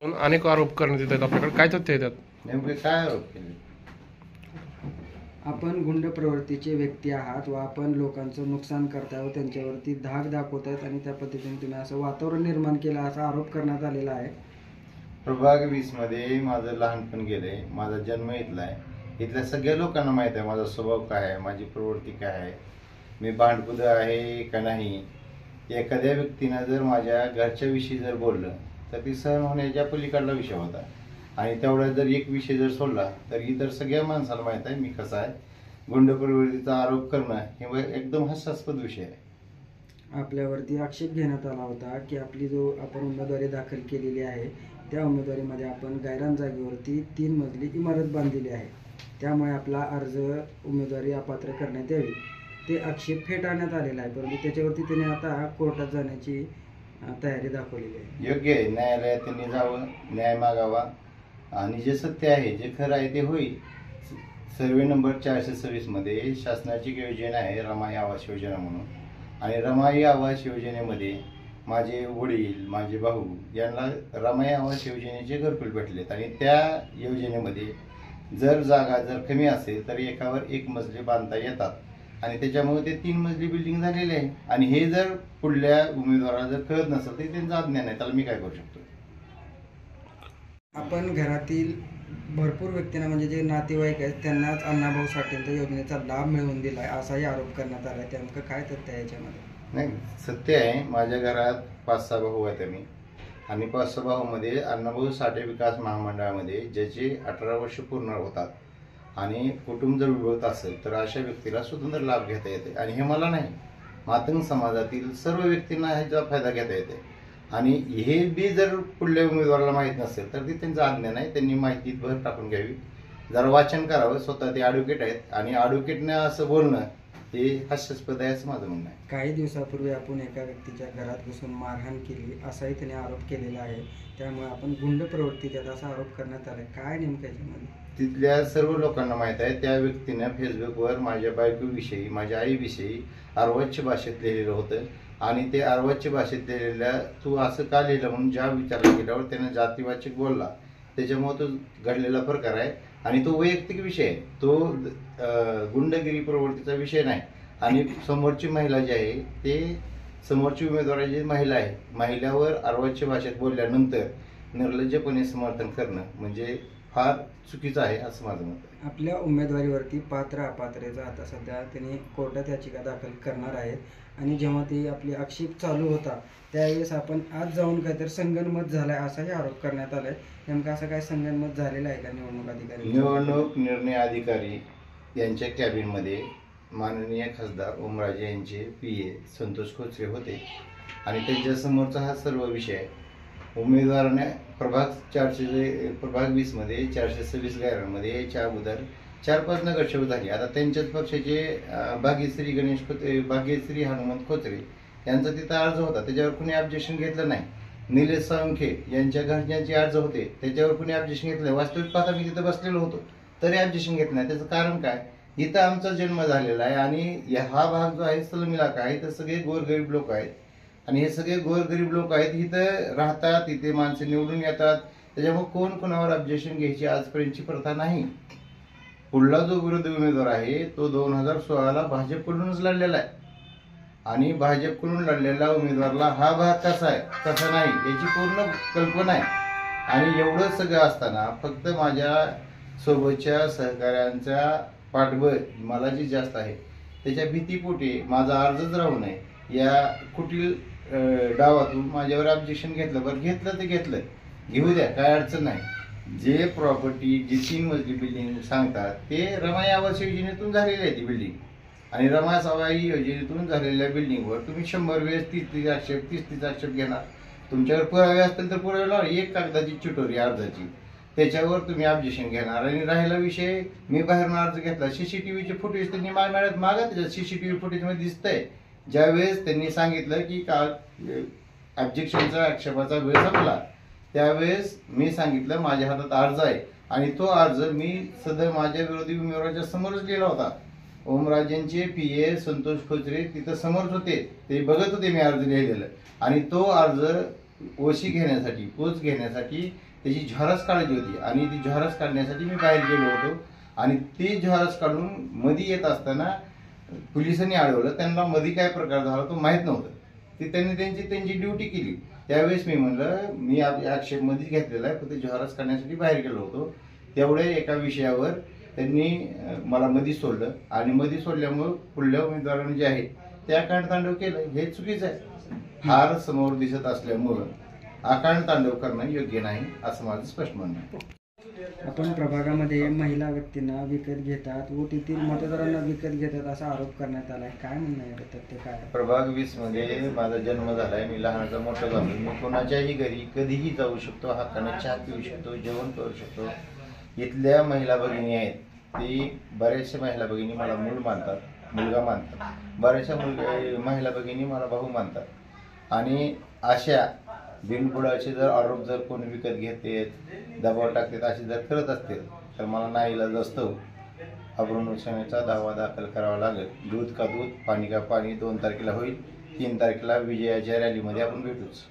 अनेक आरोप करण्यात येतात आपल्याकडे, काय तथ्य येतात? नेमके काय आरोप केले? आपण गुंड प्रवृत्तीचे व्यक्ती आहात व आपण लोकांचं नुकसान करताय व त्यांच्यावरती धाक दाखवतायत आणि त्या पद्धतीने तुम्ही असं वातावरण निर्माण केलं असा आरोप करण्यात आलेला आहे। प्रभाग 20 मध्ये माझं लहानपण गेलंय, माझा जन्म इथला आहे। इथल्या सगळ्या लोकांना माहित आहे माझा स्वभाव काय आहे, माझी प्रवृत्ती काय आहे, मी भांडकुद आहे का नाही। एखाद्या व्यक्तीनं जर माझ्या घरच्या विषयी जर बोललं तर ती सहन होण्याच्या पलीकडला विषय होता आणि तेवढा जर एक विषय जर सोडला तर इतर सगळ्या माणसाला माहित आहे मी कसा आहे। गुंड प्रवृत्तीचा आरोप करणं हे एकदम हास्यास्पद विषय आहे। आपल्यावरती आक्षेप घेण्यात आला होता की आपली जो आपण उमेदवारी दाखल केलेली आहे त्या उमेदवारीमध्ये आपण गायरान जागेवरती 3 मजली इमारत बांधलेली आहे, त्यामुळे आपला अर्ज उमेदवारी अपात्र करण्यात यावी ते आक्षेप फेटाळण्यात आलेला आहे। परंतु त्याच्यावरती त्याने आता कोर्टात जाण्याची तयारी दाखवलेली आहे। योग्य आहे, न्यायालयात त्यांनी जावं, न्याय मागावा आणि जे सत्य आहे जे खरं आहे ते होईल। सर्वे नंबर 426 मध्ये शासनाची योजना आहे रमाई आवास योजना म्हणून, आणि रमाई आवास योजनेमध्ये माझे वडील माझे भाऊ यांना रमाई आवास योजनेचे घरकुल भेटलेत आणि त्या योजनेमध्ये जर जागा जर कमी असेल तर एकावर एक मजले बांधता येतात आणि त्याच्यामुळे ते 3 मजली बिल्डिंग झालेले आहे। आणि हे जर पुढल्या उमेदवाराला जर कळत नसेल तर त्यांचं अज्ञान आहे, त्याला मी काय करू शकतो? आपण घरातील भरपूर व्यक्तींना म्हणजे जे नातेवाईक आहेत त्यांनाच अण्णाभाऊ साठेंच्या योजनेचा लाभ मिळवून दिलाय असाही आरोप करण्यात आलाय, त्यामुळे काय तथ्य आहे याच्यामध्ये? नाही, सत्य आहे। माझ्या घरात 5-6 भाऊ आहेत मी आणि 5-6 भाऊमध्ये अण्णाभाऊ साठे विकास महामंडळामध्ये ज्याचे 18 वर्ष पूर्ण होतात आणि कुटुंब जर विभक्त असेल तर अशा व्यक्तीला स्वतंत्र लाभ घेता येते आणि हे मला नाही, मातंग समाजातील सर्व व्यक्तींना ह्याचा फायदा घेता येते। आणि हे बी जर पुढल्या उमेदवाराला माहीत नसेल तर ते त्यांचं अज्ञान आहे, त्यांनी माहितीत भर टाकून घ्यावी, जरा वाचन करावं। स्वतः ते ॲडव्होकेट आहेत आणि ॲडव्होकेटने असं बोलणं हे हास्यास्पद आहे असं माझं म्हणणं आहे। काही दिवसापूर्वी आपण एका व्यक्तीच्या घरात घुसून मारहाण केली असाही त्याने आरोप केलेला आहे, त्यामुळे आपण गुंड प्रवृत्तीचा असा आरोप करण्यात आलाय, काय नेमकं याच्यामध्ये? तिथल्या सर्व लोकांना माहित आहे त्या व्यक्तीने फेसबुकवर माझ्या बायकोविषयी माझ्या आईविषयी अर्वाच्य भाषेत लिहिलेलं होतं आणि ते अर्वाच्य भाषेत लिहिलेल्या तू असं का लिहिलं म्हणून ज्या विचारला गेल्यावर त्याने जातीवाचक बोलला, त्याच्यामुळे तो घडलेला प्रकार आहे आणि तो वैयक्तिक विषय आहे, तो गुंडगिरी प्रवृत्तीचा विषय नाही। आणि समोरची महिला जी आहे ते समोरची उमेदवाराची महिला आहे, महिलावर अर्वाच्य भाषेत बोलल्यानंतर निर्लज्जपणे समर्थन करणं म्हणजे फार चुकीचं आहे असं माझं मत आहे। आपल्या उमेदवारीवरती पात्र अपात्रेचा आता सध्या त्यांनी कोर्टात याचिका दाखल करणार आहेत आणि जेव्हा ती आपली आक्षेप चालू होता त्यावेळेस आपण आज जाऊन काहीतरी संगनमत झालाय असाही आरोप करण्यात आलाय, नेमकं असं काय संगनमत झालेलं आहे का निवडणूक अधिकारी? निवडणूक निर्णय अधिकारी यांच्या कॅबिनमध्ये माननीय खासदार ओमराजे यांचे PA संतोष खोचरे होते आणि त्यांच्या समोरचा हा सर्व विषय आहे। उमेदवाराने प्रभाग 20 मध्ये 426 गायरांमध्ये याच्या अगोदर 4-5 नगरसेवक झाली। आता त्यांच्याच पक्षाचे भाग्यश्री हनुमंत खोचरे यांचा तिथं अर्ज होता, त्याच्यावर कुणी ऑब्जेक्शन घेतलं नाही। निलेश साळुंखे यांच्या घरच्यांचे अर्ज होते, त्याच्यावर कुणी ऑब्जेक्शन घेतलं नाही। वास्तविक पाहता मी तिथं बसलेलो होतो तरी ऑब्जेक्शन घेतलं नाही। त्याचं कारण काय? इथं आमचा जन्म झालेला आहे आणि हा भाग जो आहे सलम इलाका आहे, तर सगळे गोरगरीब लोक आहेत आणि हे सगळे गोरगरीब लोक आहेत, इथं राहतात, इथे माणसं निवडून येतात, त्याच्यामुळे कोण कोणावर ऑब्जेक्शन घ्यायची आजपर्यंतची प्रथा नाही। पुढला जो विरोधी उमेदवार आहे तो 2016ला भाजपकडूनच लढलेला आहे आणि भाजपकडून लढलेला उमेदवारला हा भाग कसा आहे कसा नाही याची पूर्ण कल्पना आहे। आणि एवढं सगळं असताना फक्त माझ्या सोबतच्या सहकाऱ्यांचा पाठबळ मला जे जास्त आहे त्याच्या भीतीपोटी माझा अर्जच राहू नये या कुटील डावातून माझ्यावर ऑब्जेक्शन घेतलं। बरं, घेतलं ते घेतलं, घेऊ द्या, काय अडचण नाही। जे प्रॉपर्टी जी 3 मजली बिल्डिंग सांगतात ते रमाई आवास योजनेतून झालेली आहे ती बिल्डिंग आणि रमाई आवास योजनेतून झालेल्या बिल्डिंगवर तुम्ही 100 वेळेस 30 आक्षेप घेणार। तुमच्यावर पुरावे असतील तर पुरावे लावा, एक कागदाची चिटोरी अर्जाची, त्याच्यावर तुम्ही ऑब्जेक्शन घेणार। आणि राहिला विषय मी बाहेरून अर्ज घेतला, CCTVचे फुटेज त्यांनी मागा, त्याच्यात CCTV फुटेजमध्ये दिसतंय ज्यावेळेस त्यांनी सांगितलं की का ऑब्जेक्शनचा आक्षेपाचा वेळ संपला त्यावेळेस मी सांगितलं माझ्या हातात अर्ज आहे आणि तो अर्ज मी सध्या माझ्या विरोधी उमेदवाराच्या समोरच लिहिला होता। ओमराजेंचे PA संतोष खोचरे तिथं समोरच होते, ते बघत होते मी अर्ज लिहिलेलं आणि तो अर्ज ओशी घेण्यासाठी, पोच घेण्यासाठी त्याची झॉरस काढायची होती आणि ती झॉरस काढण्यासाठी मी बाहेर गेलो होतो आणि ती झॉरस काढून मध्ये येत असताना पोलिसांनी अडवलं. त्यांना मध्ये काय प्रकार झाला तो माहीत नव्हतं. ते त्यांनी त्यांची ड्युटी केली. त्यावेळेस मी म्हणलं मी आक्षेप मध्येच घेतलेला आहे, फक्त झॉरस काढण्यासाठी बाहेर गेलो होतो. तेवढ्या एका विषयावर त्यांनी मला मध्ये सोडलं आणि मध्ये सोडल्यामुळं पुढल्या उमेदवारांनी जे आहे ते आकांड तांडव केलं. हे चुकीचं आहे. हार समोर दिसत असल्यामुळं आकांड तांडव करणं योग्य नाही असं माझं स्पष्ट म्हणणं आहे. आपण प्रभागामध्ये महिला व्यक्तींना विकत घेतात व तेथील मतदारांना विकत घेतात असा आरोप करण्यात आलाय. काय म्हणणं आहे ते? काय प्रभाग 20 मध्ये माझा जन्म झालाय. मी लहानाचा मोठा झालो. मी कोणाच्याही घरी कधीही जाऊ शकतो, हक्काने चहा पिऊ शकतो, जेवण करू शकतो. इथल्या महिला भगिनी आहेत, ती बऱ्याचशा महिला भगिनी मला मूल मानतात, मुलगा मानतात. बऱ्याचशा महिला भगिनी मला भाऊ मानतात आणि अशा बिनबुडाचे जर आरोप जर कोणी विकत घेते, दबाव टाकतात, असे जर करत असतील तर मला नाईलाज असतो अब्रुनुकसानीचा दावा दाखल करावा लागेल. दूध का दूध, पाणी का पाणी 2 तारखेला होईल. 3 तारखेला विजयाच्या रॅलीमध्ये आपण भेटूच.